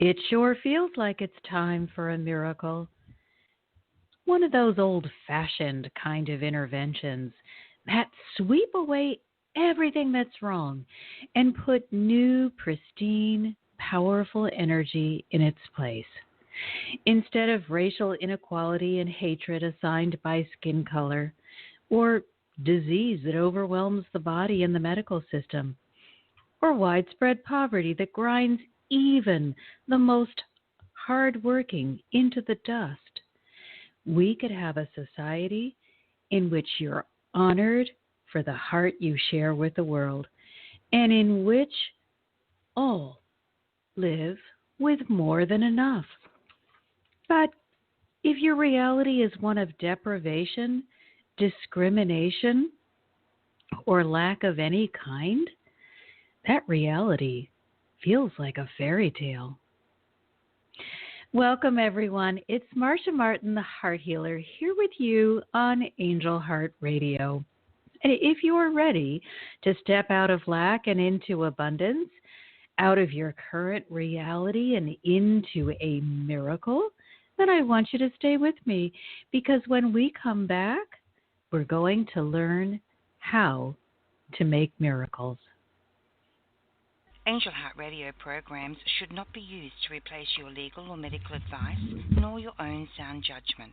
It sure feels like it's time for a miracle. One of those old-fashioned kind of interventions that sweep away everything that's wrong and put new, pristine, powerful energy in its place. Instead of racial inequality and hatred assigned by skin color, or disease that overwhelms the body and the medical system, or widespread poverty that grinds even the most hardworking into the dust, we could have a society in which you're honored for the heart you share with the world, and in which all live with more than enough. But if your reality is one of deprivation, discrimination, or lack of any kind, that reality feels like a fairy tale. Welcome, everyone. It's Marcia Martin, the Heart Healer, here with you on Angel Heart Radio. And if you are ready to step out of lack and into abundance, out of your current reality and into a miracle, then I want you to stay with me, because when we come back, we're going to learn how to make miracles. Angel Heart Radio programs should not be used to replace your legal or medical advice, nor your own sound judgment.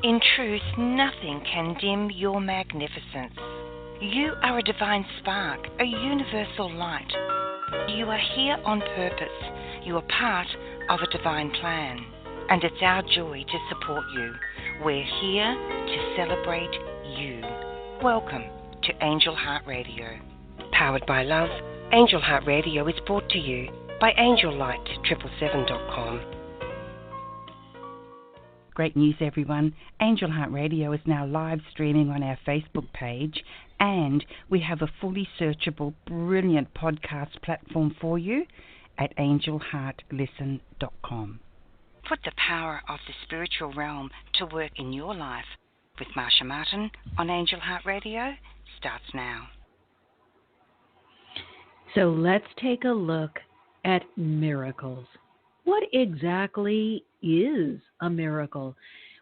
In truth, nothing can dim your magnificence. You are a divine spark, a universal light. You are here on purpose. You are part of a divine plan, and it's our joy to support you. We're here to celebrate you. Welcome to Angel Heart Radio. Powered by love, Angel Heart Radio is brought to you by AngelLight777.com. Great news, everyone. Angel Heart Radio is now live streaming on our Facebook page, and we have a fully searchable, brilliant podcast platform for you at AngelHeartListen.com. Put the power of the spiritual realm to work in your life with Marcia Martin on Angel Heart Radio starts now. So let's take a look at miracles. What exactly is a miracle?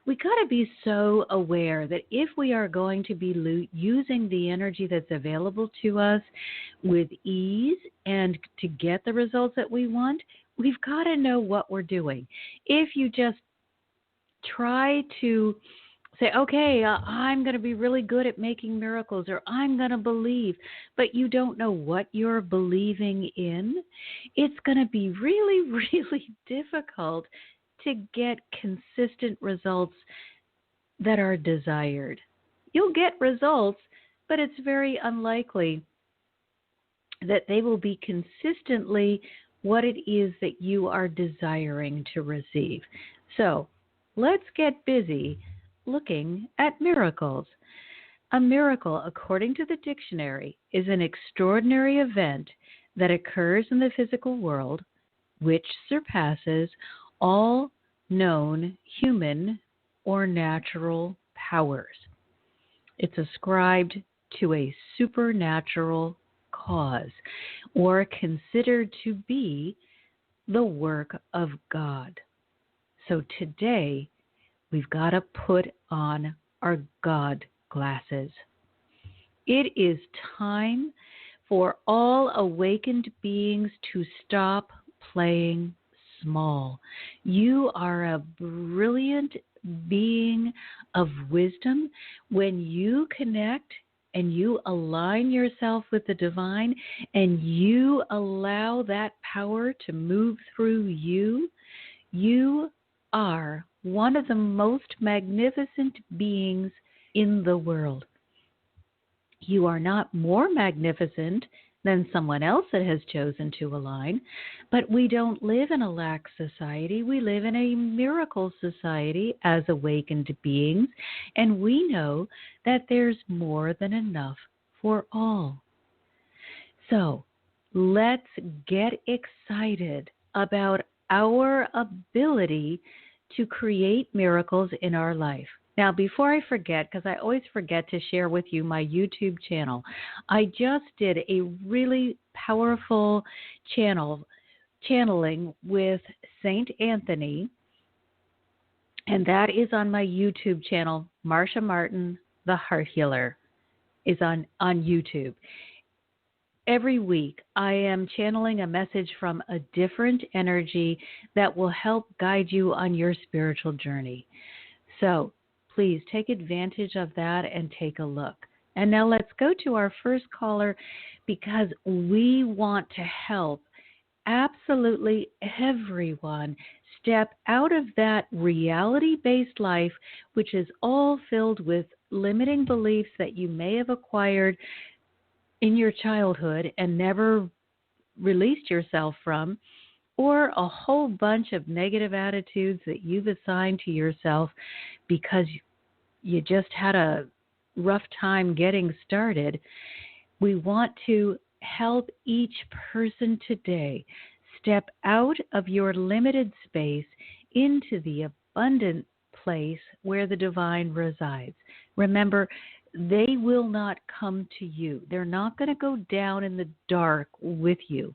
We got to be so aware that if we are going to be using the energy that's available to us with ease and to get the results that we want, we've got to know what we're doing. If you just try to say, okay, I'm going to be really good at making miracles, or I'm going to believe, but you don't know what you're believing in, it's going to be really, really difficult to get consistent results that are desired. You'll get results, but it's very unlikely that they will be consistently what it is that you are desiring to receive. So let's get busy looking at miracles. A miracle, according to the dictionary, is an extraordinary event that occurs in the physical world which surpasses all known human or natural powers. It's ascribed to a supernatural cause, or considered to be the work of God. So today, we've got to put on our God glasses. It is time for all awakened beings to stop playing small. You are a brilliant being of wisdom. When you connect and you align yourself with the divine and you allow that power to move through you, you are one of the most magnificent beings in the world. You are not more magnificent than someone else that has chosen to align, but we don't live in a lack society. We live in a miracle society as awakened beings, and we know that there's more than enough for all. So let's get excited about our ability to create miracles in our life. Now, before I forget, because I always forget to share with you my YouTube channel, I just did a really powerful channel channeling with Saint Anthony, and that is on my YouTube channel. Marcia Martin, the Heart Healer, is on YouTube. Every week, I am channeling a message from a different energy that will help guide you on your spiritual journey. So please take advantage of that and take a look. And now let's go to our first caller, because we want to help absolutely everyone step out of that reality-based life, which is all filled with limiting beliefs that you may have acquired in your childhood and never released yourself from, or a whole bunch of negative attitudes that you've assigned to yourself because you just had a rough time getting started. We want to help each person today step out of your limited space into the abundant place where the divine resides. Remember, they will not come to you. They're not going to go down in the dark with you.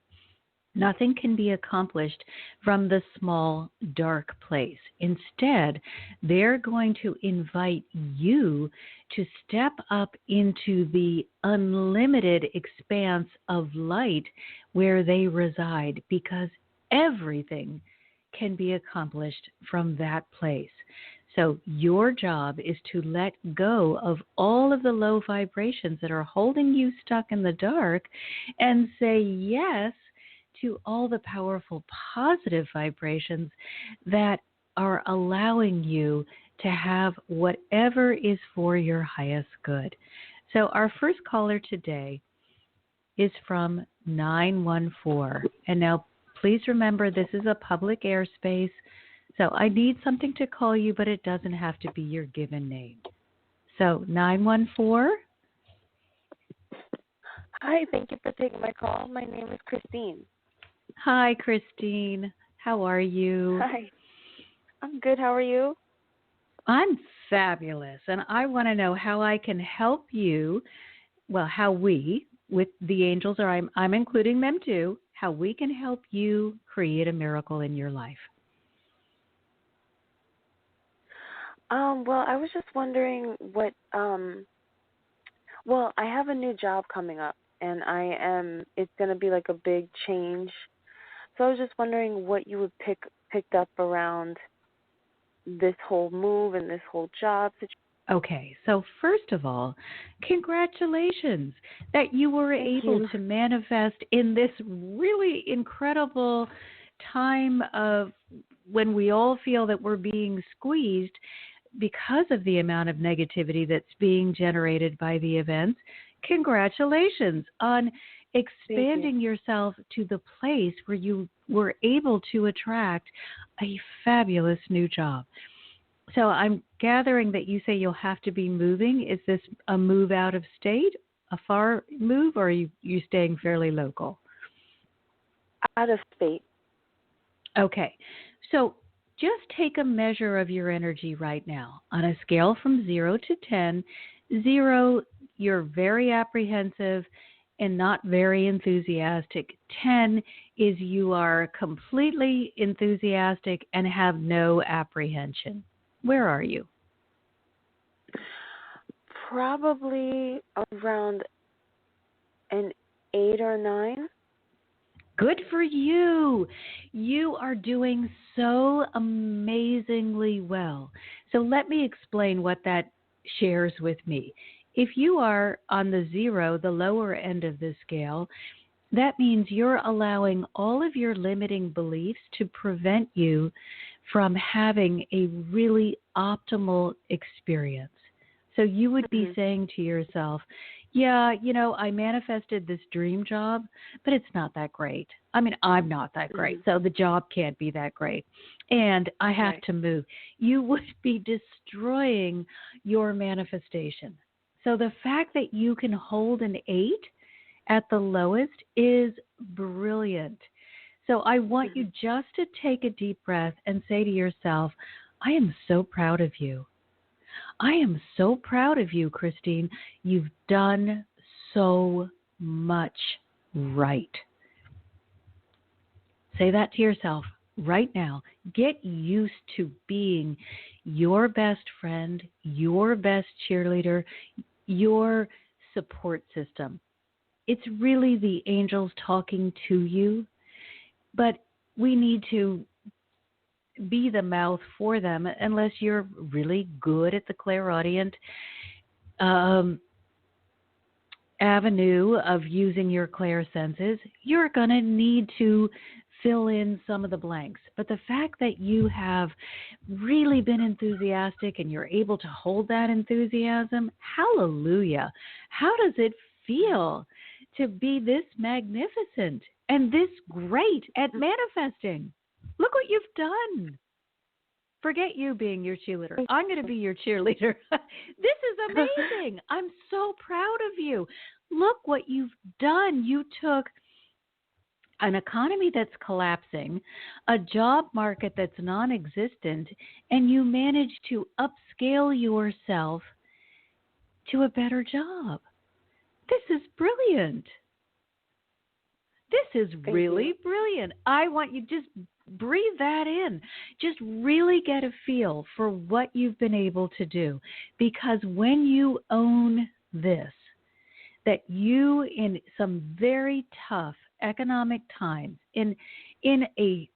Nothing can be accomplished from the small, dark place. Instead, they're going to invite you to step up into the unlimited expanse of light where they reside, because everything can be accomplished from that place. So your job is to let go of all of the low vibrations that are holding you stuck in the dark and say yes to all the powerful positive vibrations that are allowing you to have whatever is for your highest good. So our first caller today is from 914. And now please remember, this is a public airspace, so I need something to call you, but it doesn't have to be your given name. So 914. Hi, thank you for taking my call. My name is Christine. Hi, Christine. How are you? Hi. I'm good. How are you? I'm fabulous, and I want to know how I can help you, well, how we, with the angels, or I'm including them too, how we can help you create a miracle in your life. Well, I was just wondering what, well, I have a new job coming up, and it's going to be like a big change. So I was just wondering what you would picked up around this whole move and this whole job situation. Okay, so first of all, congratulations that you were able to manifest in this really incredible time of when we all feel that we're being squeezed because of the amount of negativity that's being generated by the events. Congratulations on expanding yourself to the place where you were able to attract a fabulous new job. So I'm gathering that you say you'll have to be moving. Is this a move out of state, a far move, or are you staying fairly local? Out of state. Okay. So just take a measure of your energy right now on a scale from 0 to 10. 0, you're very apprehensive and not very enthusiastic. 10 is you are completely enthusiastic and have no apprehension. Where are you? Probably around an 8 or 9. Good for you. You are doing so amazingly well. So let me explain what that shares with me. If you are on the 0, the lower end of the scale, that means you're allowing all of your limiting beliefs to prevent you from having a really optimal experience. So you would be saying to yourself, yeah, I manifested this dream job, but it's not that great. I mean, I'm not that great, so the job can't be that great. And I have to move. You would be destroying your manifestation. So the fact that you can hold an 8 at the lowest is brilliant. So I want you just to take a deep breath and say to yourself, I am so proud of you. I am so proud of you, Christine. You've done so much right. Say that to yourself right now. Get used to being your best friend, your best cheerleader, your support system. It's really the angels talking to you, but we need to be the mouth for them unless you're really good at the clairaudient avenue of using your clairsenses. You're going to need to fill in some of the blanks. But the fact that you have really been enthusiastic and you're able to hold that enthusiasm, hallelujah. How does it feel to be this magnificent and this great at manifesting? Look what you've done. Forget you being your cheerleader. I'm going to be your cheerleader. This is amazing. I'm so proud of you. Look what you've done. You took an economy that's collapsing, a job market that's non-existent, and you managed to upscale yourself to a better job. This is brilliant. This is really brilliant. I want you to just breathe that in. Just really get a feel for what you've been able to do. Because when you own this, that you in some very tough economic times, in a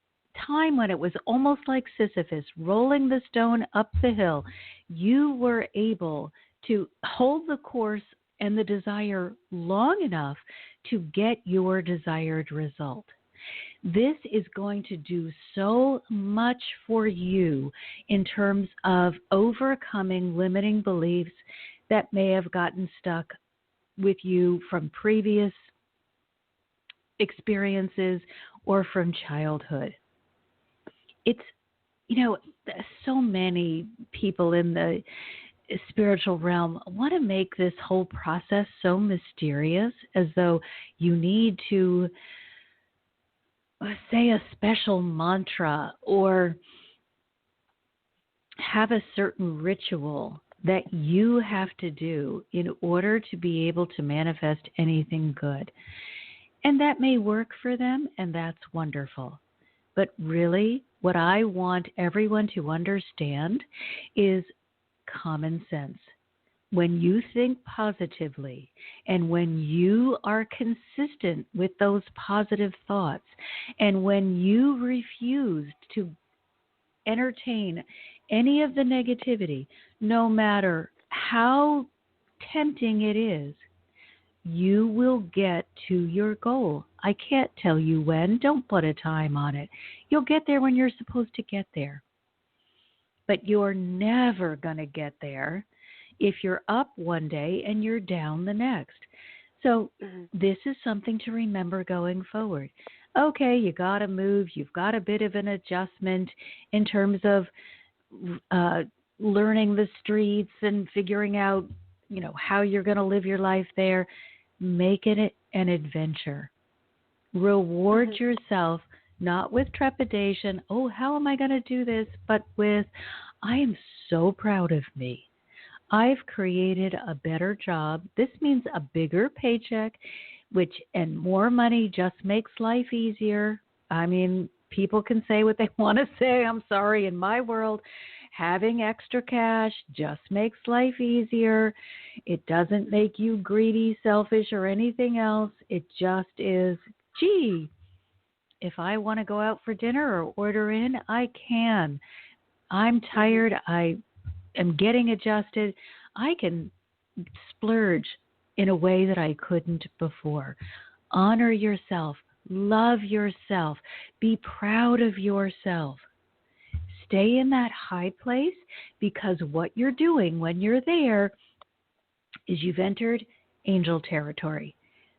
time when it was almost like Sisyphus rolling the stone up the hill, you were able to hold the course and the desire long enough to get your desired result. This is going to do so much for you in terms of overcoming limiting beliefs that may have gotten stuck with you from previous experiences or from childhood. It's, so many people in the spiritual realm want to make this whole process so mysterious, as though you need to say a special mantra or have a certain ritual that you have to do in order to be able to manifest anything good. And that may work for them, and that's wonderful. But really, what I want everyone to understand is common sense. When you think positively and when you are consistent with those positive thoughts, and when you refuse to entertain any of the negativity, no matter how tempting it is, you will get to your goal. I can't tell you when. Don't put a time on it. You'll get there when you're supposed to get there. But you're never going to get there if you're up one day and you're down the next. So this is something to remember going forward. Okay, you got to move. You've got a bit of an adjustment in terms of learning the streets and figuring out, how you're going to live your life there. Make it an adventure. Reward yourself, not with trepidation. Oh, how am I going to do this? But with, I am so proud of me. I've created a better job. This means a bigger paycheck, and more money just makes life easier. I mean, people can say what they want to say. I'm sorry. In my world, having extra cash just makes life easier. It doesn't make you greedy, selfish, or anything else. It just is, gee, if I want to go out for dinner or order in, I can. I'm tired. I am getting adjusted. I can splurge in a way that I couldn't before. Honor yourself. Love yourself. Be proud of yourself. Stay in that high place, because what you're doing when you're there is you've entered angel territory.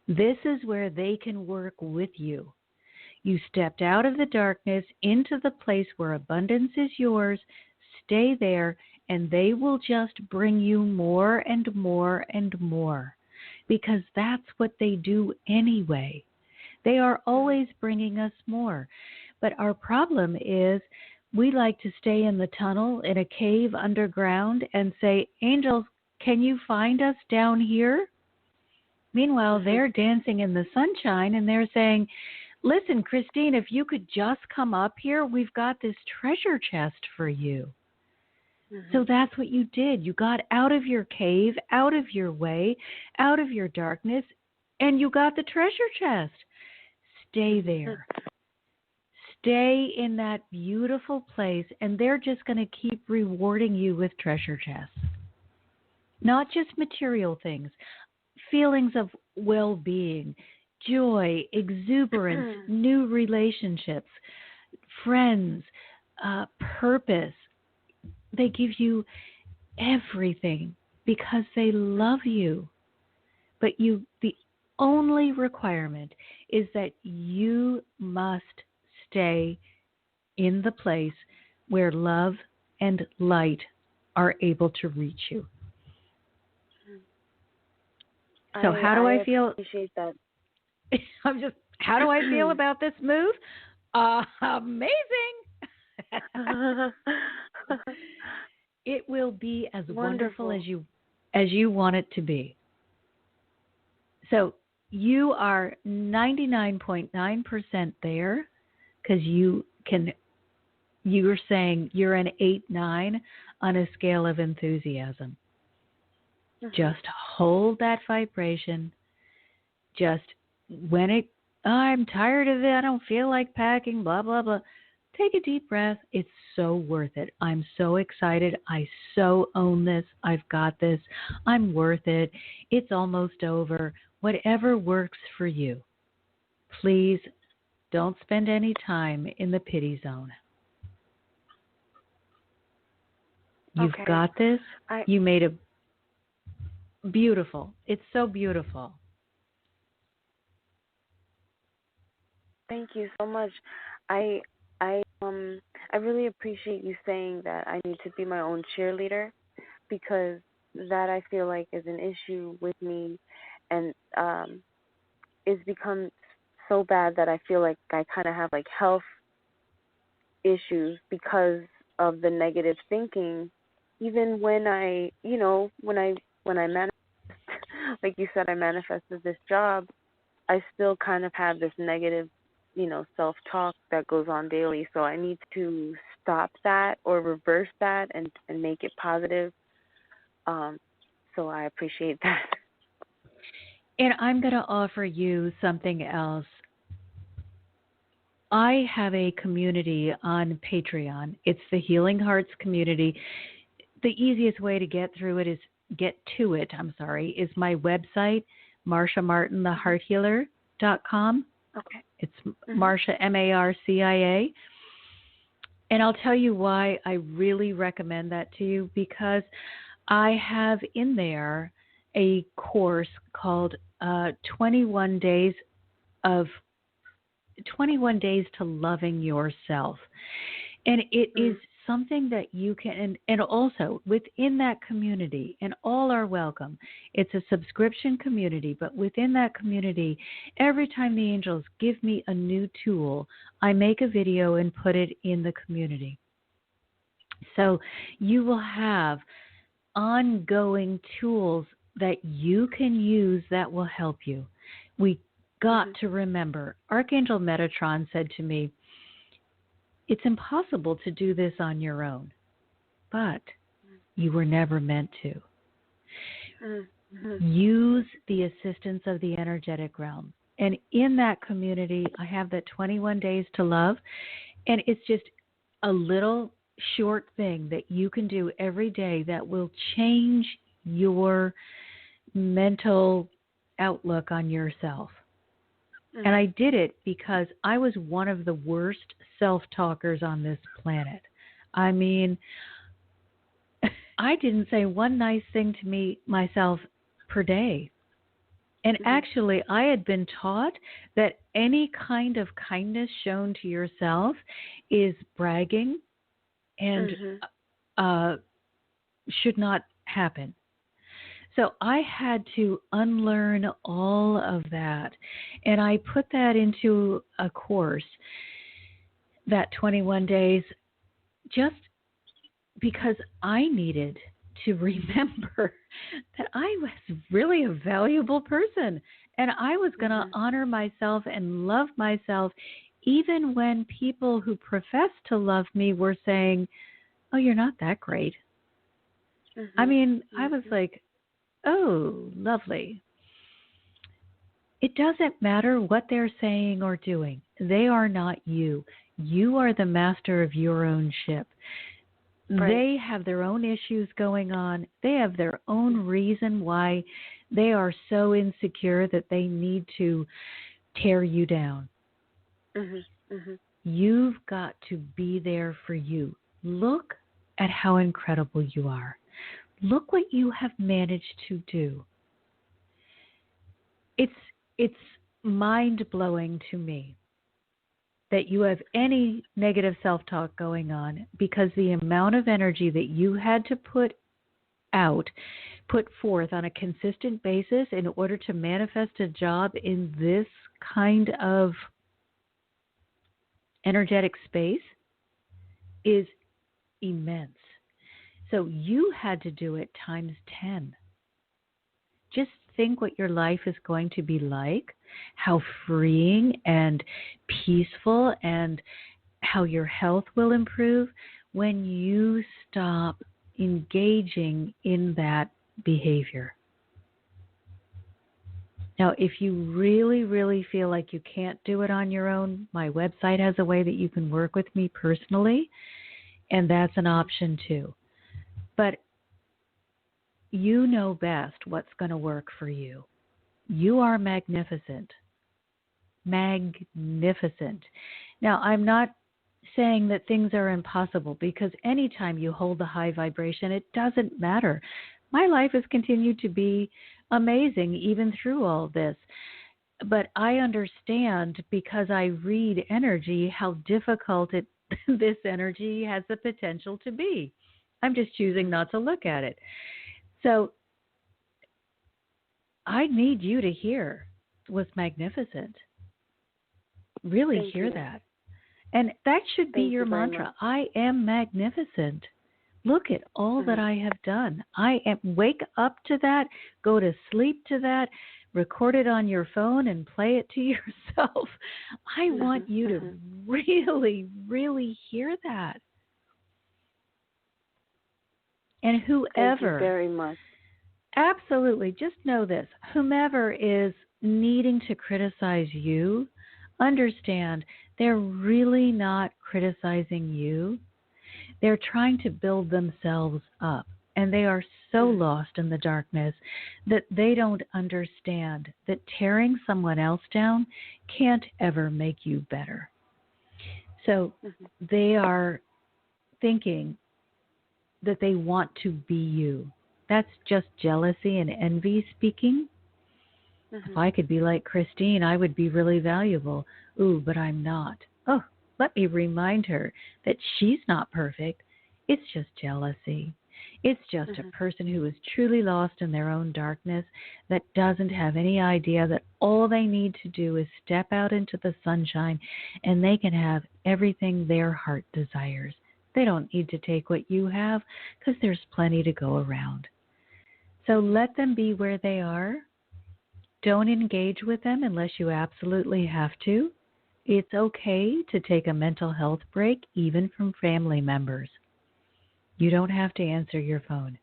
This is where they can work with you. You stepped out of the darkness into the place where abundance is yours. Stay there, and they will just bring you more and more and more, because that's what they do anyway. They are always bringing us more. But our problem is we like to stay in the tunnel, in a cave underground, and say, angels, can you find us down here? Meanwhile, they're dancing in the sunshine, and they're saying, Listen, Christine, if you could just come up here, we've got this treasure chest for you. So that's what you did. You got out of your cave, out of your way, out of your darkness, and you got the treasure chest. Stay there. Stay in that beautiful place, and they're just going to keep rewarding you with treasure chests. Not just material things, feelings of well-being, joy, exuberance, new relationships, friends, purpose. They give you everything because they love you. But the only requirement is that you must stay in the place where love and light are able to reach you. So how do I feel? Appreciate that. How do I feel about this move? Amazing. It will be as wonderful as you want it to be. So you are 99.9% there because you're saying you're an 8-9 on a scale of enthusiasm. Just hold that vibration. Just I'm tired of it, I don't feel like packing, blah, blah, blah. Take a deep breath. It's so worth it. I'm so excited. I so own this. I've got this. I'm worth it. It's almost over. Whatever works for you. Please don't spend any time in the pity zone. You've got this. You made a beautiful. It's so beautiful. Thank you so much. I really appreciate you saying that I need to be my own cheerleader, because that I feel like is an issue with me, and it's become so bad that I feel like I kind of have like health issues because of the negative thinking. Even when I manifest, like you said, I manifested this job, I still kind of have this negative, self-talk that goes on daily. So I need to stop that or reverse that and make it positive. So I appreciate that. And I'm going to offer you something else. I have a community on Patreon. It's the Healing Hearts community. The easiest way to get to it is my website, MarciaMartinTheHeartHealer.com. Okay. It's Marcia, Marcia. And I'll tell you why I really recommend that to you, because I have in there a course called 21 Days to Loving Yourself. And it is something that you can, and also within that community, and all are welcome. It's a subscription community, but within that community, every time the angels give me a new tool, I make a video and put it in the community. So you will have ongoing tools that you can use that will help you. We got to remember, Archangel Metatron said to me, it's impossible to do this on your own, but you were never meant to. Use the assistance of the energetic realm. And in that community, I have that 21 Days to Love, and it's just a little short thing that you can do every day that will change your mental outlook on yourself. And I did it because I was one of the worst self-talkers on this planet. I mean, I didn't say one nice thing to myself per day. And actually, I had been taught that any kind of kindness shown to yourself is bragging and should not happen. So I had to unlearn all of that, and I put that into a course, that 21 days, just because I needed to remember that I was really a valuable person, And I was going to honor myself and love myself even when people who profess to love me were saying, "Oh, you're not that great." I mean, I was like, "Oh, lovely." It doesn't matter what they're saying or doing. They are not you. You are the master of your own ship. Right. They have their own issues going on. They have their own reason why they are so insecure that they need to tear you down. You've got to be there for you. Look at how incredible you are. Look what you have managed to do. It's mind-blowing to me that you have any negative self-talk going on, because the amount of energy that you had to put forth on a consistent basis in order to manifest a job in this kind of energetic space is immense. So you had to do it times 10. Just think what your life is going to be like, how freeing and peaceful, and how your health will improve when you stop engaging in that behavior. Now, if you really, really feel like you can't do it on your own, my website has a way that you can work with me personally, and that's an option too. But you know best what's going to work for you. You are magnificent. Magnificent. Now, I'm not saying that things are impossible, because anytime you hold the high vibration, it doesn't matter. My life has continued to be amazing even through all this. But I understand, because I read energy, how difficult this energy has the potential to be. I'm just choosing not to look at it. So I need you to hear was magnificent. Really Thank hear you. that. And that should be Thank your you very mantra. much. I am magnificent. Look at all that I have done. Wake up to that, go to sleep to that, record it on your phone and play it to yourself. I want you to really, really hear that. And whoever, thank you very much. Absolutely, just know this. Whomever is needing to criticize you, understand they're really not criticizing you. They're trying to build themselves up, and they are so lost in the darkness that they don't understand that tearing someone else down can't ever make you better. So they are thinking that they want to be you. That's just jealousy and envy speaking. If I could be like Christine, I would be really valuable. Ooh, but I'm not. Oh, let me remind her that she's not perfect. It's just jealousy. It's just a person who is truly lost in their own darkness, that doesn't have any idea that all they need to do is step out into the sunshine and they can have everything their heart desires. They don't need to take what you have, because there's plenty to go around. So let them be where they are. Don't engage with them unless you absolutely have to. It's okay to take a mental health break, even from family members. You don't have to answer your phone.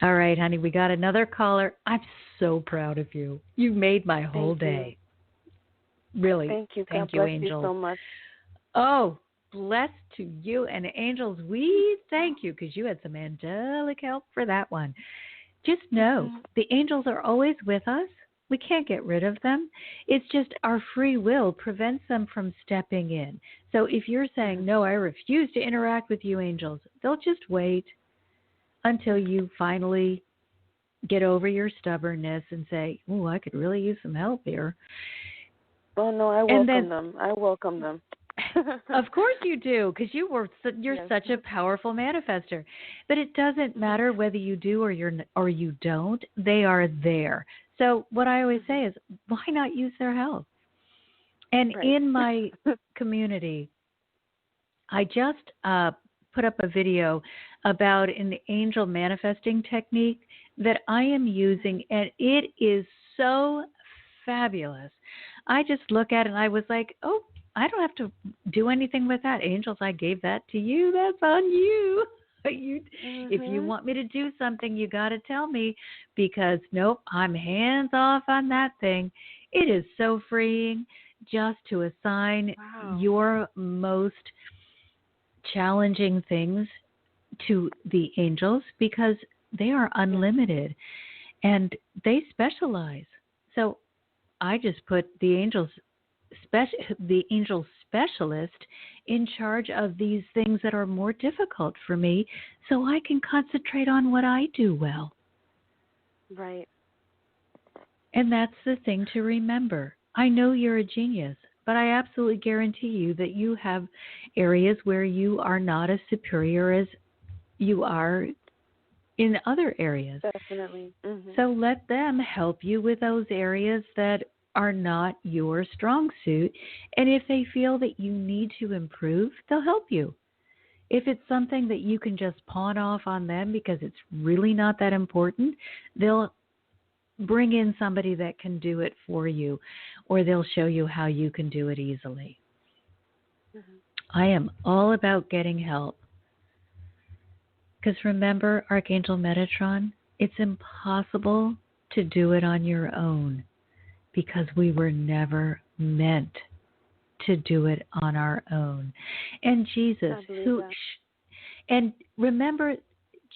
All right, honey, we got another caller. I'm so proud of you. You made my whole day. Really. Thank you. Thank God you, bless angels. you so much. Oh, blessed to you and angels. We thank you, because you had some angelic help for that one. Just know the angels are always with us. We can't get rid of them. It's just our free will prevents them from stepping in. So if you're saying, no, I refuse to interact with you, angels, they'll just wait until you finally get over your stubbornness and say, oh, I could really use some help here. Oh, no, I welcome them. I welcome them. Of course you do, because you're such a powerful manifester. But it doesn't matter whether you do or you don't. They are there. So what I always say is, why not use their help? And in my community, I just put up a video about an angel manifesting technique that I am using, and it is so fabulous. I just look at it and I was like, oh, I don't have to do anything with that. Angels, I gave that to you. That's on you. If you want me to do something, you got to tell me, because nope, I'm hands off on that thing. It is so freeing just to assign your most challenging things to the angels, because they are unlimited and they specialize. So I just put the angel specialist in charge of these things that are more difficult for me, so I can concentrate on what I do well. Right. And that's the thing to remember. I know you're a genius, but I absolutely guarantee you that you have areas where you are not as superior as you are in other areas. Definitely. So let them help you with those areas that are not your strong suit. And if they feel that you need to improve, they'll help you. If it's something that you can just pawn off on them because it's really not that important, they'll bring in somebody that can do it for you, or they'll show you how you can do it easily. I am all about getting help. Because remember, Archangel Metatron, it's impossible to do it on your own, because we were never meant to do it on our own. And Jesus, and remember,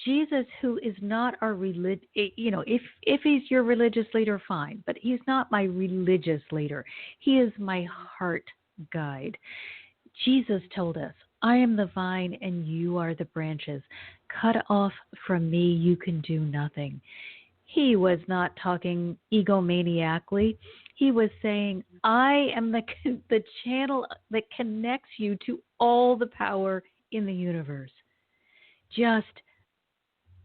Jesus, who is not our if he's your religious leader, fine, but he's not my religious leader. He is my heart guide. Jesus told us, I am the vine and you are the branches. Cut off from me, you can do nothing. He was not talking egomaniacally. He was saying, I am the channel that connects you to all the power in the universe. Just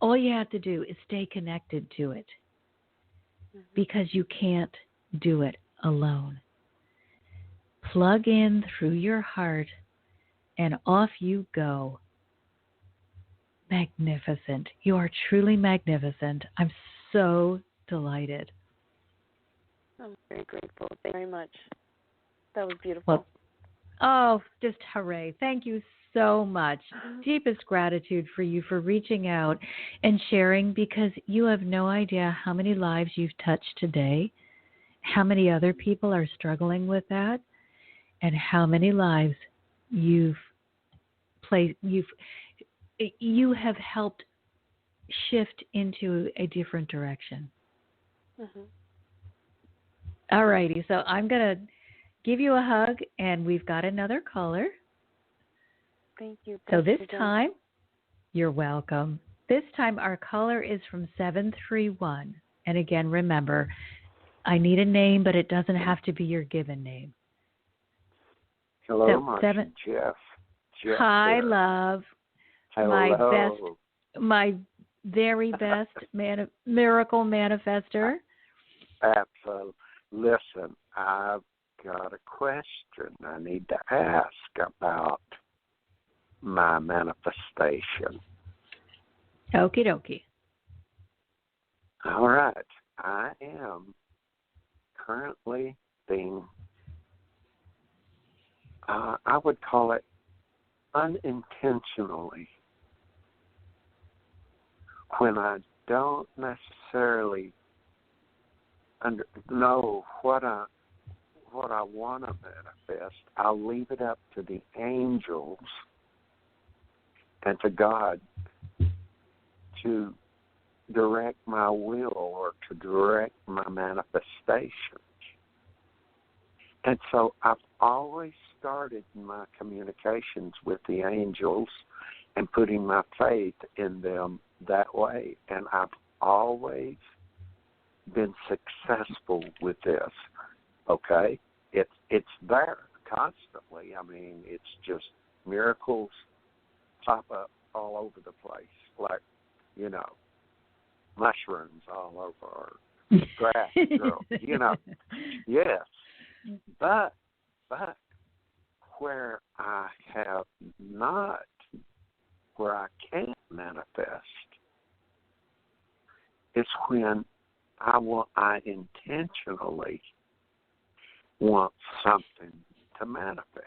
all you have to do is stay connected to it, because you can't do it alone. Plug in through your heart and off you go. Magnificent. You are truly magnificent. I'm so delighted. I'm very grateful. Thank you very much. That was beautiful. Well, just hooray. Thank you so much. Deepest gratitude for you for reaching out and sharing, because you have no idea how many lives you've touched today, how many other people are struggling with that, and how many lives you have helped shift into a different direction. All righty. So I'm going to give you a hug, and we've got another caller. Thank you. So this time, you're welcome. This time our caller is from 731. And again, remember, I need a name, but it doesn't have to be your given name. Hello, Marcia. Jeff. Hi, here. Love. Hello. My very best miracle manifester. Absolutely. Listen, I've got a question I need to ask about my manifestation. Okie dokie. All right. I am currently being, I would call it unintentionally, when I don't necessarily know what I want to manifest, I'll leave it up to the angels and to God to direct my will or to direct my manifestations. And so I've always started my communications with the angels and putting my faith in them that way. And I've always been successful with this. Okay? It's there constantly. I mean, it's just miracles pop up all over the place, like, mushrooms all over, or grass grow, Yes. But where I have where I can't manifest It's when I intentionally want something to manifest.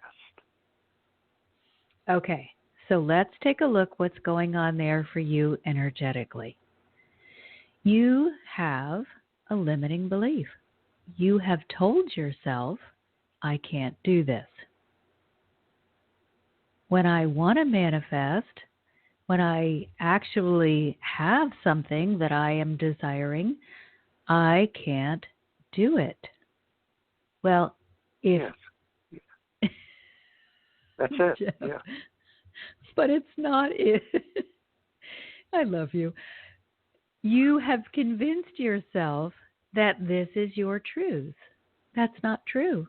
Okay, so let's take a look what's going on there for you energetically. You have a limiting belief. You have told yourself, I can't do this. When I want to manifest, when I actually have something that I am desiring, I can't do it. Well, if... Yes. That's it. Jeff, yeah. But it's not it. I love you. You have convinced yourself that this is your truth. That's not true.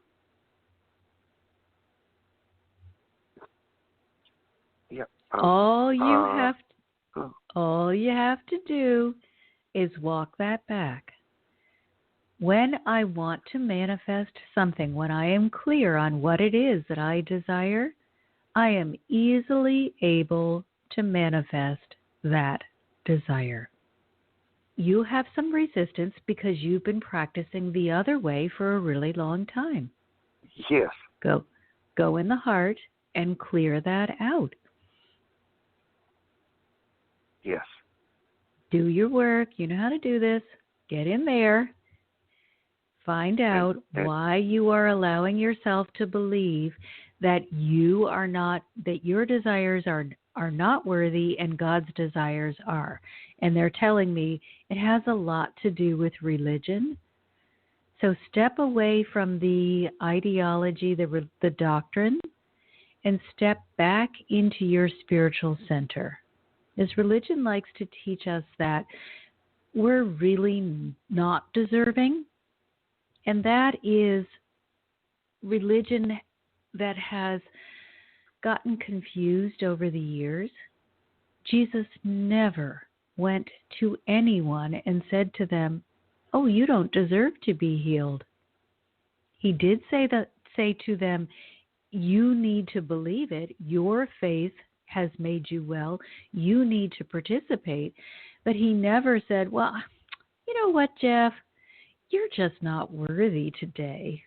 Yeah. All you have to do is walk that back. When I want to manifest something, when I am clear on what it is that I desire, I am easily able to manifest that desire. You have some resistance because you've been practicing the other way for a really long time. Yes. Go in the heart and clear that out. Yes. Do your work. You know how to do this. Get in there. Find out why you are allowing yourself to believe that you are not, that your desires are not worthy and God's desires are. And they're telling me it has a lot to do with religion. So step away from the ideology, the doctrine, and step back into your spiritual center. As religion likes to teach us that we're really not deserving, and that is religion that has gotten confused over the years. Jesus never went to anyone and said to them, oh, you don't deserve to be healed. He did say to them, you need to believe it. Your faith has made you well. You need to participate. But he never said, well, you know what, Jeff? You're just not worthy today.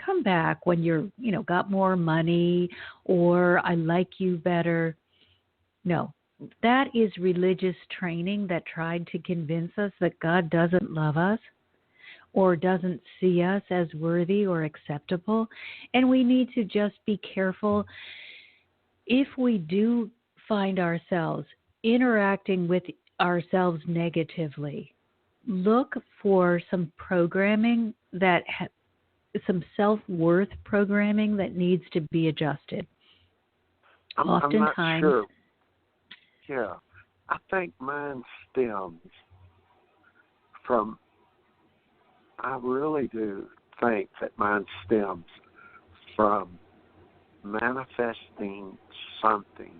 Come back when you're, got more money, or I like you better. No, that is religious training that tried to convince us that God doesn't love us or doesn't see us as worthy or acceptable. And we need to just be careful if we do find ourselves interacting with ourselves negatively. Look for some programming some self-worth programming that needs to be adjusted. I'm not sure. Yeah, I think mine stems from, I really do think that mine stems from manifesting something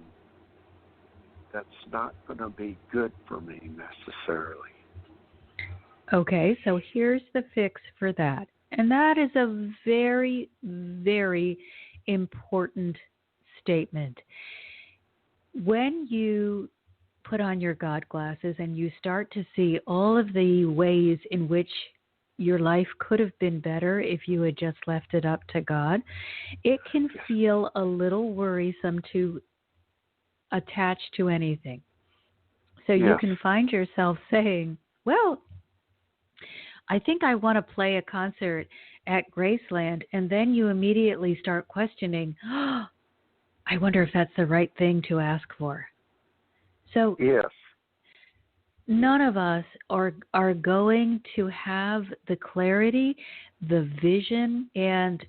that's not going to be good for me necessarily. Okay, so here's the fix for that. And that is a very, very important statement. When you put on your God glasses and you start to see all of the ways in which your life could have been better if you had just left it up to God, it can feel a little worrisome to attach to anything. So you can find yourself saying, well, I think I want to play a concert at Graceland, and then you immediately start questioning, I wonder if that's the right thing to ask for. So none of us are going to have the clarity, the vision, and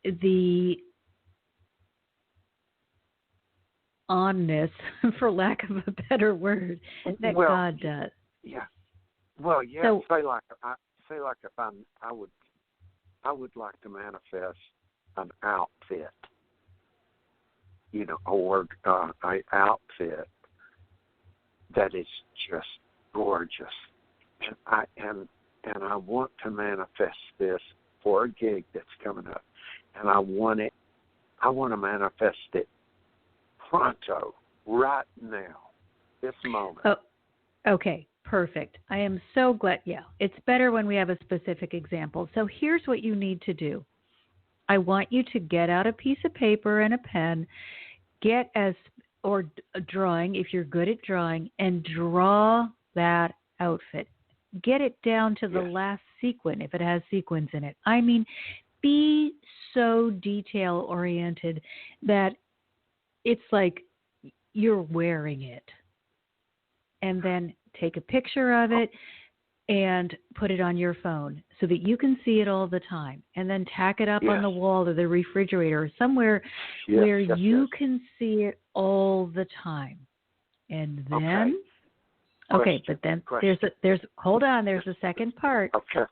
the onness, for lack of a better word, that God does. Yeah. Well, yeah. So, if I would like to manifest an outfit, or an outfit that is just gorgeous, and I want to manifest this for a gig that's coming up, and I want to manifest it pronto, right now, this moment. Oh, okay. Perfect. I am so glad. Yeah, it's better when we have a specific example. So here's what you need to do. I want you to get out a piece of paper and a pen, or a drawing if you're good at drawing, and draw that outfit. Get it down to the last sequin if it has sequins in it. I mean, be so detail oriented that it's like you're wearing it. And then take a picture of it and put it on your phone so that you can see it all the time. And then tack it up on the wall or the refrigerator or somewhere where you can see it all the time. And then, but then hold on, there's a second part. Okay.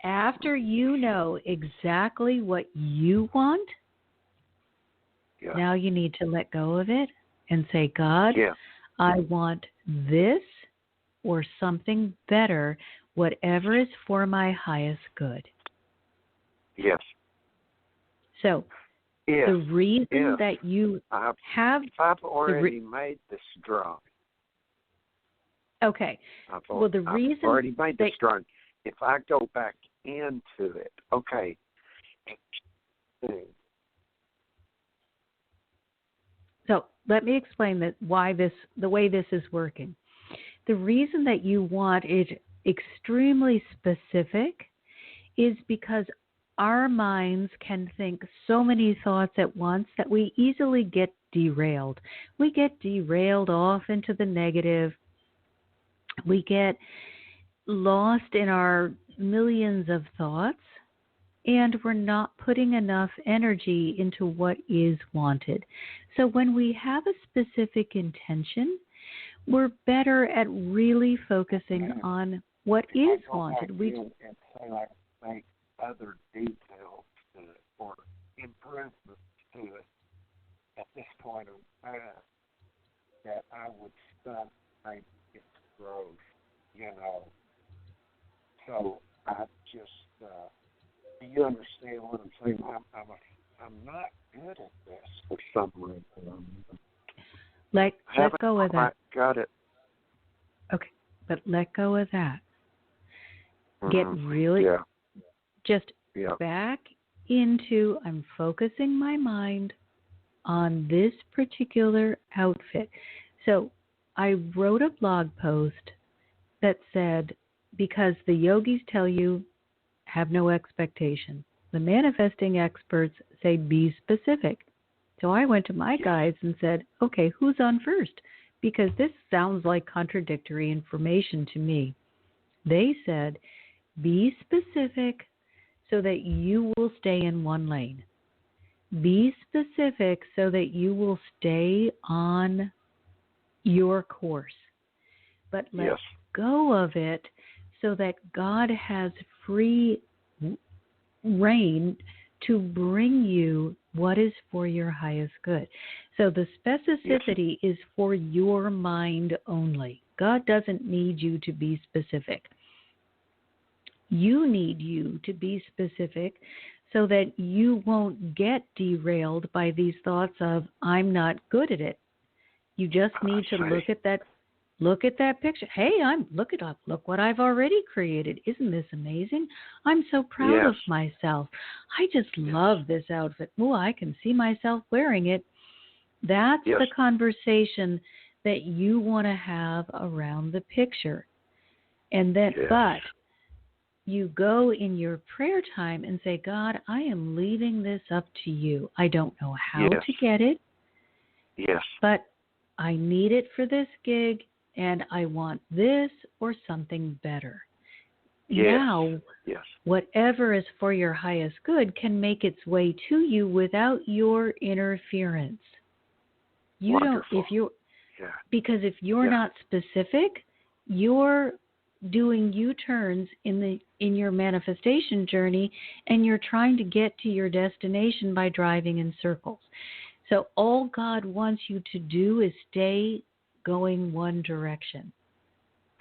After you know exactly what you want, now you need to let go of it and say, God, I want this or something better, whatever is for my highest good. Yes. So the reason that you have... I've already made this drawing. Okay. The reason... I've already made this drawing. If I go back into it, So let me explain the way this is working. The reason that you want it extremely specific is because our minds can think so many thoughts at once that we easily get derailed. We get derailed off into the negative. We get lost in our millions of thoughts, and we're not putting enough energy into what is wanted. So when we have a specific intention, we're better at really focusing on what is wanted. We and say, like, make other details to it or improvements to it at this point of time that I would stop its growth, So I just, do you understand what I'm saying? I'm not good at this for some reason. Let go of that. Got it. Okay, but let go of that. Get really back into, I'm focusing my mind on this particular outfit. So I wrote a blog post that said, because the yogis tell you, have no expectation. The manifesting experts say, be specific. So I went to my guides and said, okay, who's on first? Because this sounds like contradictory information to me. They said, be specific so that you will stay in one lane. Be specific so that you will stay on your course. But let go of it so that God has free reign to bring you what is for your highest good. So the specificity is for your mind only. God doesn't need you to be specific. You need you to be specific so that you won't get derailed by these thoughts of, I'm not good at it. You just need to look at that picture. Hey, look what I've already created. Isn't this amazing? I'm so proud of myself. I just love this outfit. Oh, I can see myself wearing it. That's the conversation that you want to have around the picture. And then, but you go in your prayer time and say, God, I am leaving this up to you. I don't know how to get it. But I need it for this gig, and I want this or something better. Now, whatever is for your highest good can make its way to you without your interference. You Wonderful. Because if you're not specific, you're doing U-turns in your manifestation journey, and you're trying to get to your destination by driving in circles. So all God wants you to do is stay going one direction.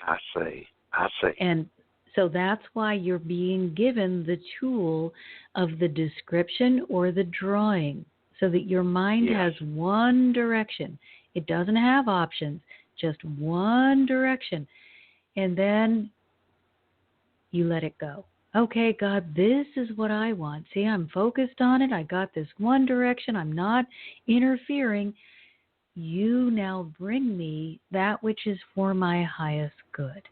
I see. And so that's why you're being given the tool of the description or the drawing, so that your mind has one direction. It doesn't have options, just one direction. And then you let it go. Okay, God, this is what I want. See, I'm focused on it. I got this one direction. I'm not interfering. You now bring me that which is for my highest good.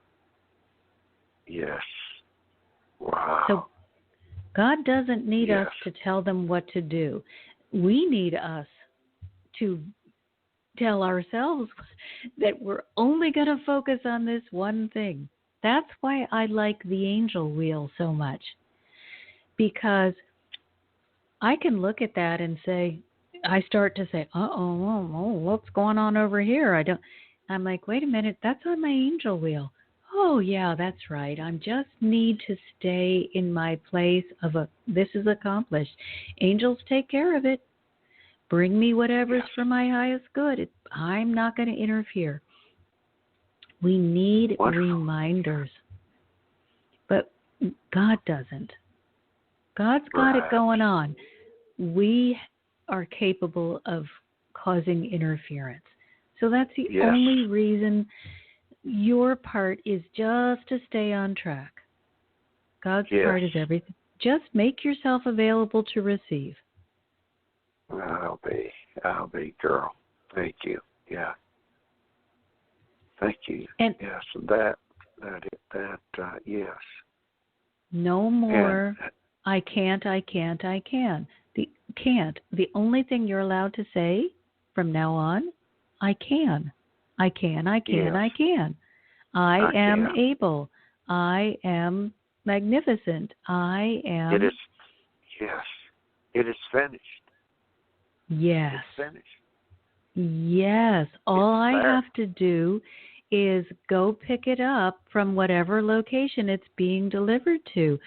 Yes. Wow. So God doesn't need Yes. us to tell them what to do. We need us to tell ourselves that we're only going to focus on this one thing. That's why I like the angel wheel so much, because I can look at that and say, I start to say, what's going on over here? I'm like, wait a minute, that's on my angel wheel. Oh, yeah, that's right. I just need to stay in my place of this is accomplished. Angels take care of it. Bring me whatever's for my highest good. I'm not going to interfere. We need reminders. But God doesn't. God's got it going on. We are capable of causing interference. So that's the only reason your part is just to stay on track. God's part is everything. Just make yourself available to receive. I'll be, girl. Thank you. Yeah. Thank you. And yes, yes. No more. And, I can't. The only thing you're allowed to say from now on, I can. I am able. I am magnificent. I am. It is. Yes. It is finished. Yes. It's finished. Yes. All I have to do is go pick it up from whatever location it's being delivered to,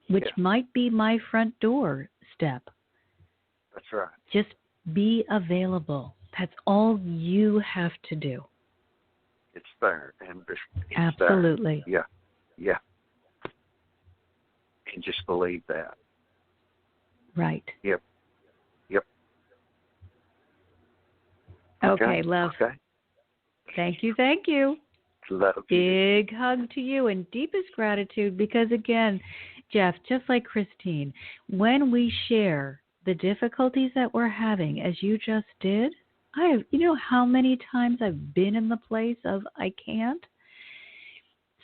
which might be my front door step. That's right. Just be available. That's all you have to do. It's there. And it's absolutely. There. Yeah. And just believe that. Right. Yep. Okay, love. Okay. Thank you. Love Big hug to you and deepest gratitude, because again, Jeff, just like Christine, when we share the difficulties that we're having, as you just did, you know how many times I've been in the place of I can't?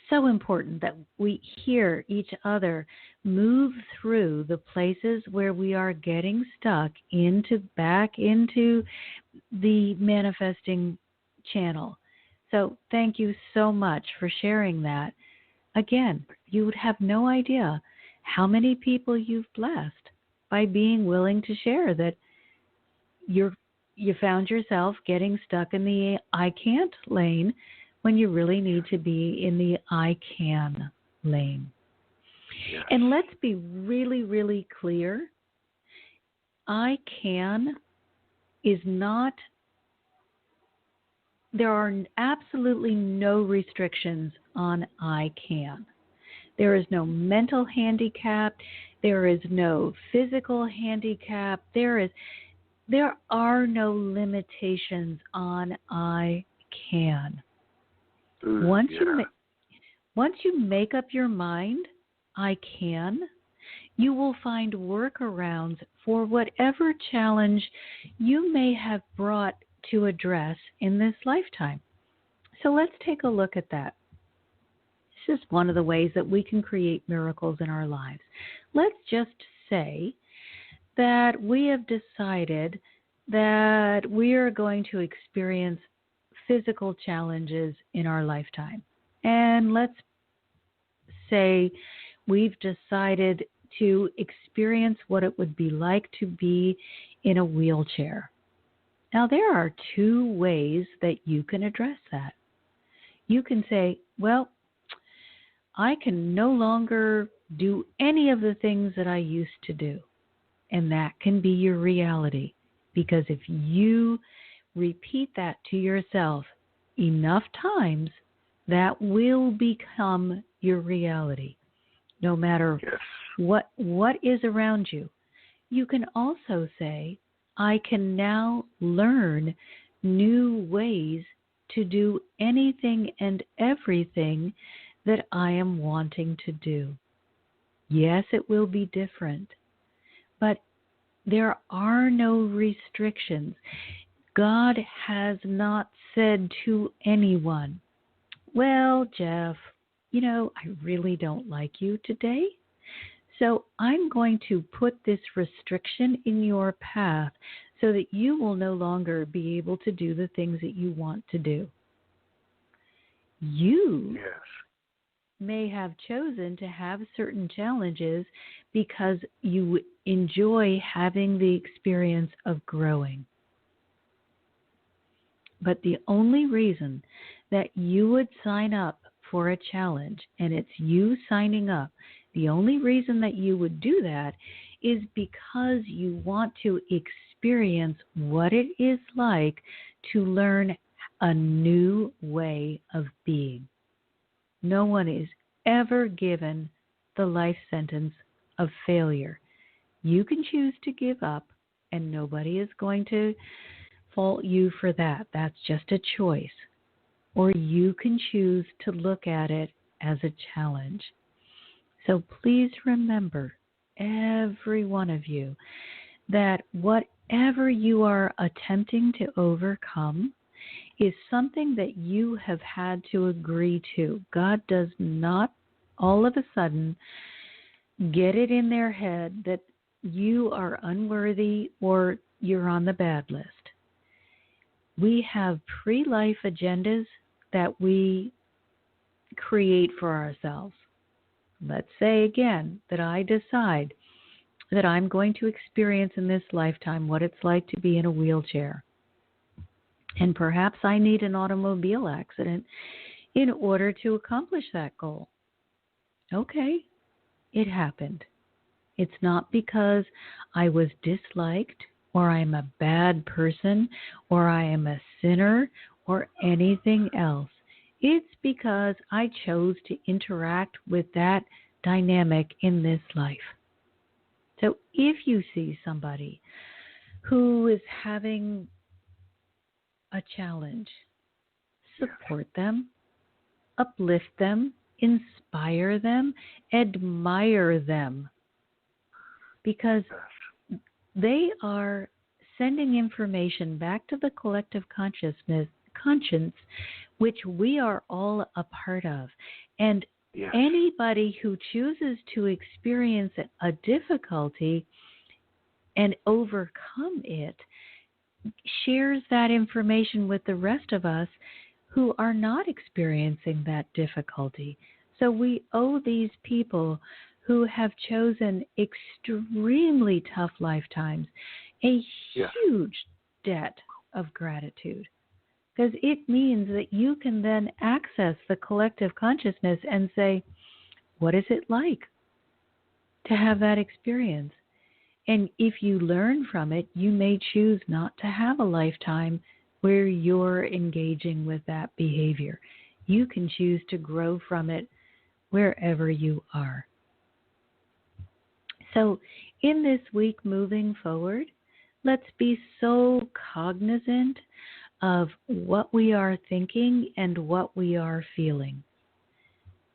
So important that we hear each other move through the places where we are getting stuck back into the manifesting channel. So thank you so much for sharing that. Again, you would have no idea how many people you've blessed by being willing to share that you found yourself getting stuck in the I can't lane when you really need to be in the I can lane. Yes. And let's be really, really clear. I can is not, there are absolutely no restrictions on I can. There is no mental handicap. There is no physical handicap. There are no limitations on I can. Once you make up your mind, I can, you will find workarounds for whatever challenge you may have brought to address in this lifetime. So let's take a look at that. This is one of the ways that we can create miracles in our lives. Let's just say that we have decided that we are going to experience physical challenges in our lifetime. And let's say we've decided to experience what it would be like to be in a wheelchair. Now, there are two ways that you can address that. You can say, well, I can no longer do any of the things that I used to do. And that can be your reality. Because if you repeat that to yourself enough times, that will become your reality, no matter what is around you. You can also say, I can now learn new ways to do anything and everything that I am wanting to do. Yes, it will be different, but there are no restrictions. God has not said to anyone, well, Jeff, I really don't like you today, so I'm going to put this restriction in your path so that you will no longer be able to do the things that you want to do. You may have chosen to have certain challenges because you enjoy having the experience of growing. But the only reason that you would sign up for a challenge, and it's you signing up, the only reason that you would do that is because you want to experience what it is like to learn a new way of being. No one is ever given the life sentence of failure. You can choose to give up, and nobody is going to fault you for that. That's just a choice. Or you can choose to look at it as a challenge. So please remember, every one of you, that whatever you are attempting to overcome is something that you have had to agree to. God does not all of a sudden get it in their head that you are unworthy or you're on the bad list. We have pre-life agendas that we create for ourselves. Let's say again that I decide that I'm going to experience in this lifetime what it's like to be in a wheelchair. And perhaps I need an automobile accident in order to accomplish that goal. Okay, it happened. It's not because I was disliked, or I'm a bad person, or I am a sinner, or anything else. It's because I chose to interact with that dynamic in this life. So if you see somebody who is having a challenge, support them, uplift them, inspire them, admire them, because they are sending information back to the collective conscience, which we are all a part of. And anybody who chooses to experience a difficulty and overcome it shares that information with the rest of us who are not experiencing that difficulty. So we owe these people who have chosen extremely tough lifetimes a huge debt of gratitude, because it means that you can then access the collective consciousness and say, what is it like to have that experience? And if you learn from it, you may choose not to have a lifetime where you're engaging with that behavior. You can choose to grow from it wherever you are. So in this week moving forward, let's be so cognizant of what we are thinking and what we are feeling.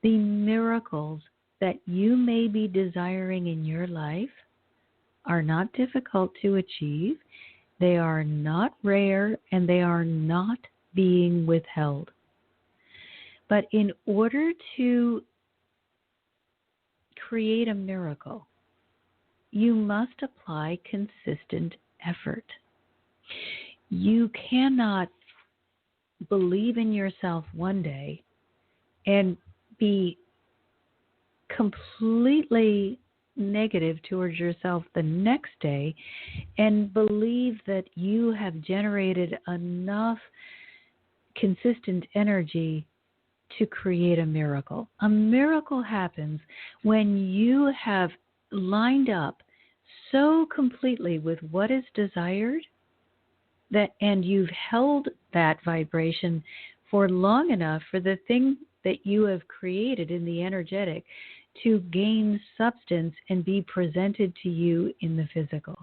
The miracles that you may be desiring in your life are not difficult to achieve. They are not rare, and they are not being withheld. But in order to create a miracle, you must apply consistent effort. You cannot believe in yourself one day and be completely negative towards yourself the next day and believe that you have generated enough consistent energy to create a miracle. A miracle happens when you have lined up so completely with what is desired and you've held that vibration for long enough for the thing that you have created in the energetic to gain substance and be presented to you in the physical.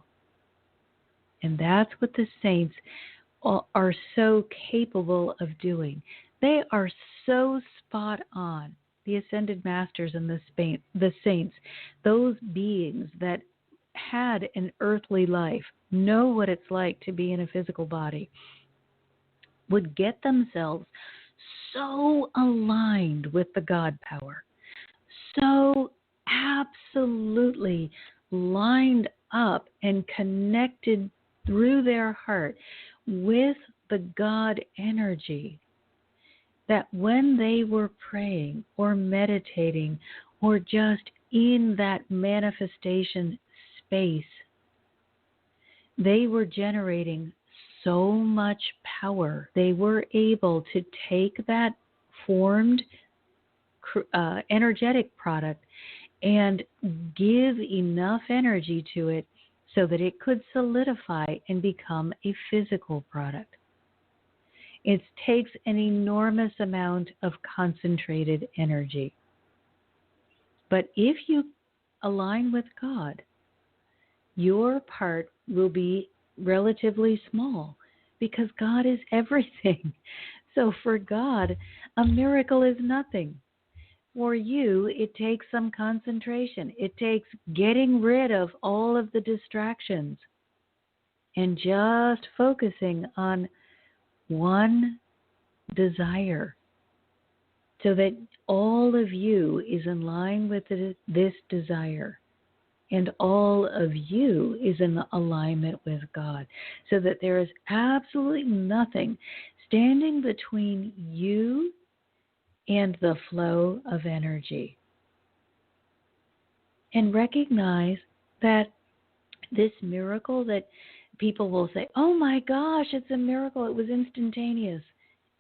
And that's what the saints are so capable of doing. They are so spot on. The ascended masters and the saints, those beings that had an earthly life, know what it's like to be in a physical body, would get themselves so aligned with the God power, so absolutely lined up and connected through their heart with the God energy, that when they were praying or meditating or just in that manifestation space, they were generating so much power. They were able to take that formed energetic product and give enough energy to it so that it could solidify and become a physical product. It takes an enormous amount of concentrated energy. But if you align with God, your part will be relatively small because God is everything. So for God, a miracle is nothing. For you, it takes some concentration. It takes getting rid of all of the distractions and just focusing on one desire so that all of you is in line with this desire and all of you is in alignment with God, so that there is absolutely nothing standing between you and the flow of energy. And recognize that this miracle that people will say, oh my gosh, it's a miracle, it was instantaneous.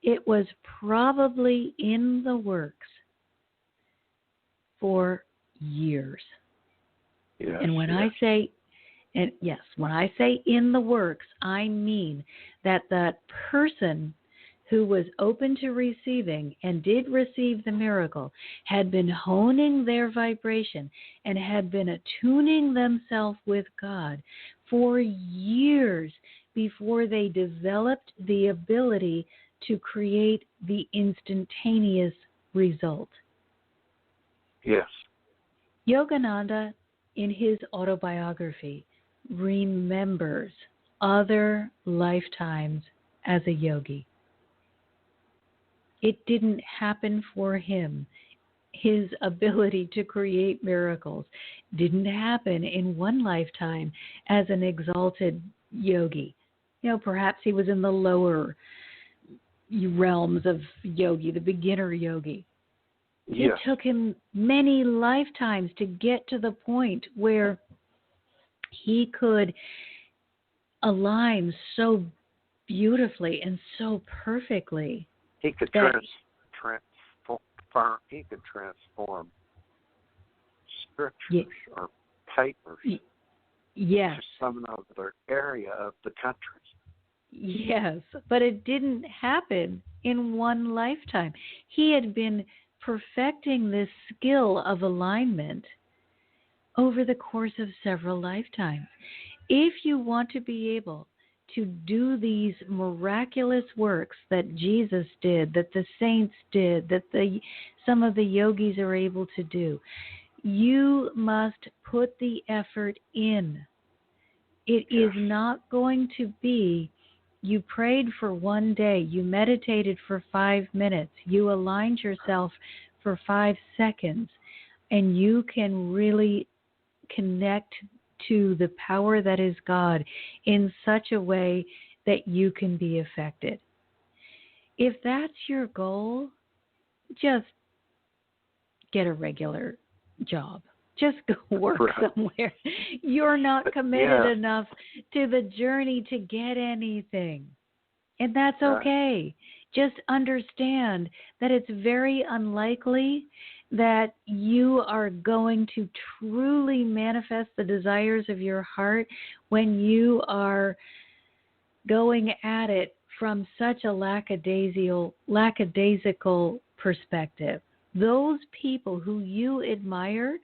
It was probably in the works for years. Yes, and when yes. when I say in the works, I mean that person who was open to receiving and did receive the miracle had been honing their vibration and had been attuning themselves with God for years before they developed the ability to create the instantaneous result. Yes. Yogananda, in his autobiography, remembers other lifetimes as a yogi. It didn't happen for him. His ability to create miracles didn't happen in one lifetime as an exalted yogi. Perhaps he was in the lower realms of yogi, the beginner yogi. Yes. It took him many lifetimes to get to the point where he could align so beautifully and so perfectly. He could transform scriptures or papers yes. to some other area of the country. Yes, but it didn't happen in one lifetime. He had been perfecting this skill of alignment over the course of several lifetimes. If you want to be able to do these miraculous works that Jesus did, that the saints did, that some of the yogis are able to do, you must put the effort in. It is not going to be, you prayed for one day, you meditated for 5 minutes, you aligned yourself for 5 seconds, and you can really connect to the power that is God in such a way that you can be affected. If that's your goal, just get a regular job. Just go work somewhere. You're not committed enough to the journey to get anything. And that's okay. Just understand that it's very unlikely that you are going to truly manifest the desires of your heart when you are going at it from such a lackadaisical perspective. Those people who you admire,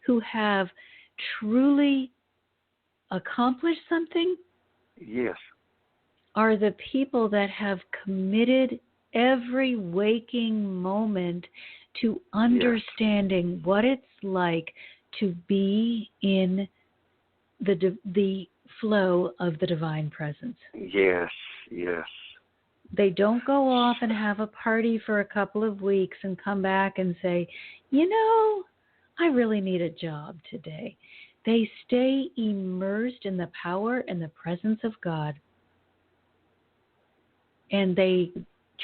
who have truly accomplished something, yes, are the people that have committed every waking moment to understanding what it's like to be in the flow of the divine presence. Yes, yes. They don't go off and have a party for a couple of weeks and come back and say, I really need a job today. They stay immersed in the power and the presence of God. And they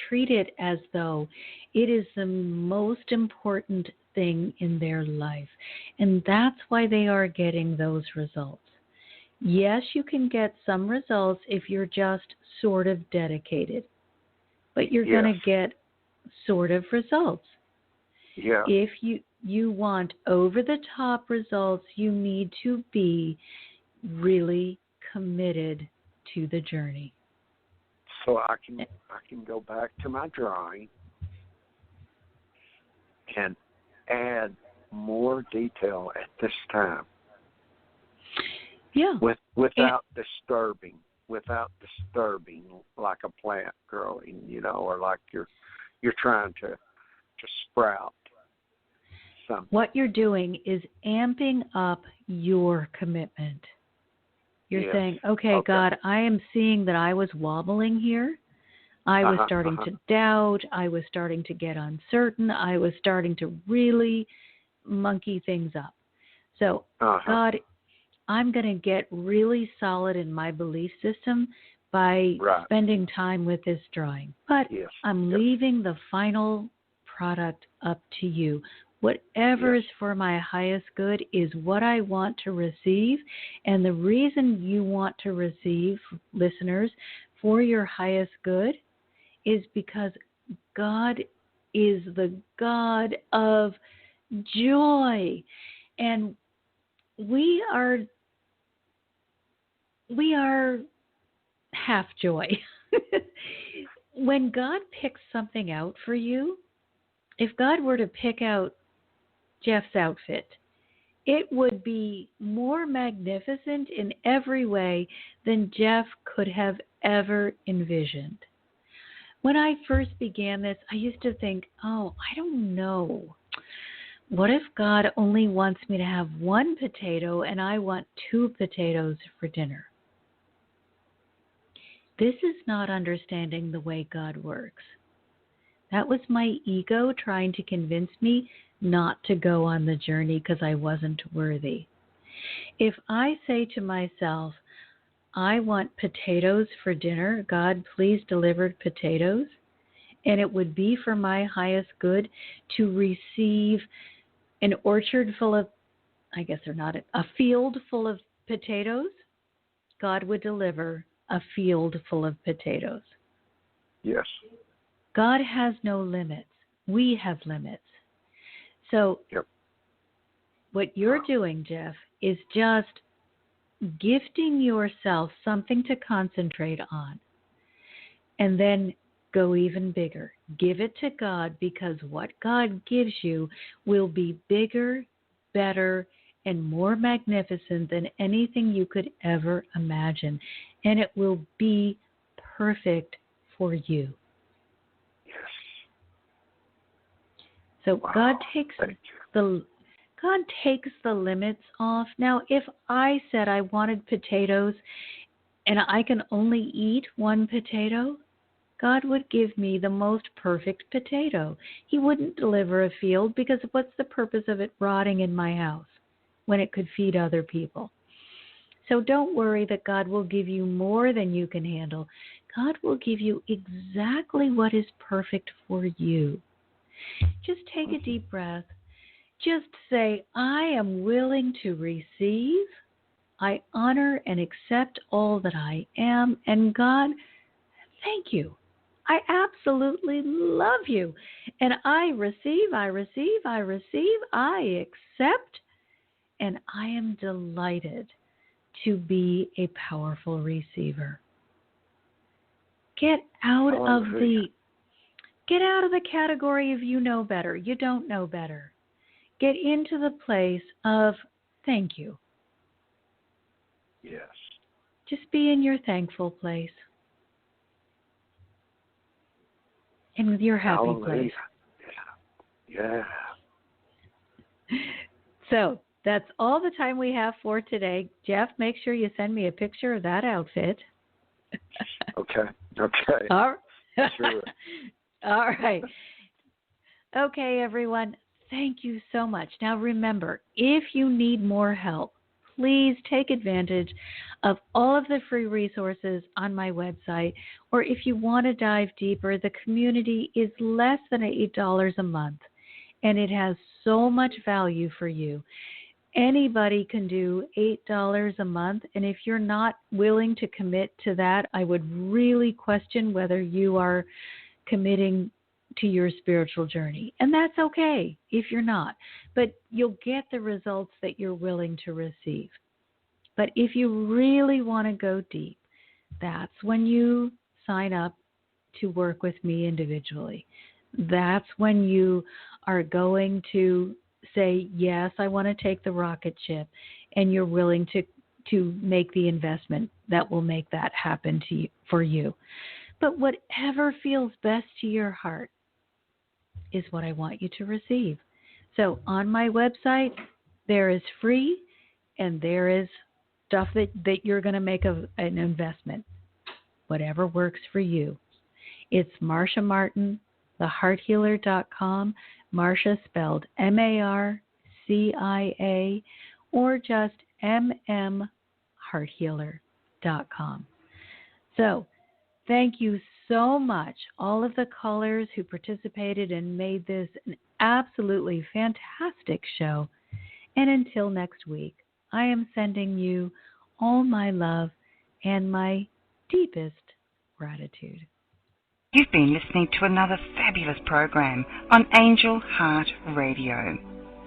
treat it as though it is the most important thing in their life. And that's why they are getting those results. Yes, you can get some results if you're just sort of dedicated, but you're going to get sort of results. Yeah. If you want over-the-top results, you need to be really committed to the journey. So I can go back to my drawing and add more detail at this time. Yeah. Without disturbing like a plant growing, or like you're trying to sprout something. What you're doing is amping up your commitment. You're saying, okay, God, I am seeing that I was wobbling here. I was starting to doubt. I was starting to get uncertain. I was starting to really monkey things up. So, God, I'm going to get really solid in my belief system by spending time with this drawing. But I'm leaving the final product up to you. Whatever is for my highest good is what I want to receive. And the reason you want to receive, listeners, for your highest good is because God is the God of joy. And we are half joy. When God picks something out for you, if God were to pick out Jeff's outfit, it would be more magnificent in every way than Jeff could have ever envisioned. When I first began this, I used to think, I don't know. What if God only wants me to have one potato and I want 2 potatoes for dinner? This is not understanding the way God works. That was my ego trying to convince me not to go on the journey because I wasn't worthy. If I say to myself, I want potatoes for dinner, God, please deliver potatoes, and it would be for my highest good to receive an orchard full of, I guess they're not, a field full of potatoes, God would deliver a field full of potatoes. Yes. God has no limits. We have limits. So what you're doing, Jeff, is just gifting yourself something to concentrate on. And then go even bigger. Give it to God, because what God gives you will be bigger, better, and more magnificent than anything you could ever imagine. And it will be perfect for you. So God takes the limits off. Now, if I said I wanted potatoes and I can only eat one potato, God would give me the most perfect potato. He wouldn't deliver a field, because what's the purpose of it rotting in my house when it could feed other people? So don't worry that God will give you more than you can handle. God will give you exactly what is perfect for you. Just take a deep breath. Just say, I am willing to receive. I honor and accept all that I am. And God, thank you. I absolutely love you. And I receive, I accept, and I am delighted to be a powerful receiver. Get out of the category of you know better. You don't know better. Get into the place of thank you. Yes. Just be in your thankful place. and with your happy Hallelujah. place. Yeah. So that's all the time we have for today. Jeff, make sure you send me a picture of that outfit. Okay. All right. Sure. All right. Okay, everyone. Thank you so much. Now remember, if you need more help, please take advantage of all of the free resources on my website. Or if you want to dive deeper, the community is less than $8 a month, and it has so much value for you. Anybody can do $8 a month, and if you're not willing to commit to that, I would really question whether you are committing to your spiritual journey. And that's okay if you're not, but you'll get the results that you're willing to receive. But if you really want to go deep, that's when you sign up to work with me individually. That's when you are going to say, yes, I want to take the rocket ship, and you're willing to make the investment that will make that happen to you, for you. But whatever feels best to your heart is what I want you to receive. So on my website, there is free, and there is stuff that you're going to make an investment. Whatever works for you. It's Marcia Martin, thehearthealer.com. Marcia spelled Marcia, or just mmhearthealer.com. So thank you so much, all of the callers who participated and made this an absolutely fantastic show. And until next week, I am sending you all my love and my deepest gratitude. You've been listening to another fabulous program on Angel Heart Radio.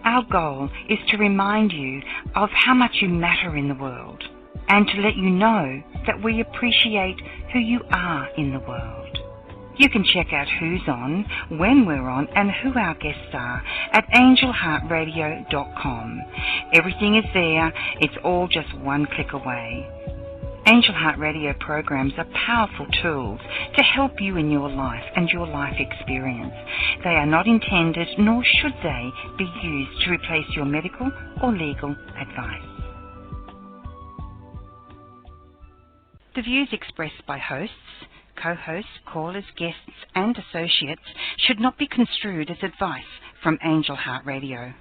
Our goal is to remind you of how much you matter in the world, and to let you know that we appreciate who you are in the world. You can check out who's on, when we're on, and who our guests are at angelheartradio.com. Everything is there. It's all just one click away. Angel Heart Radio programs are powerful tools to help you in your life and your life experience. They are not intended, nor should they, be used to replace your medical or legal advice. The views expressed by hosts, co-hosts, callers, guests, and associates should not be construed as advice from Angel Heart Radio.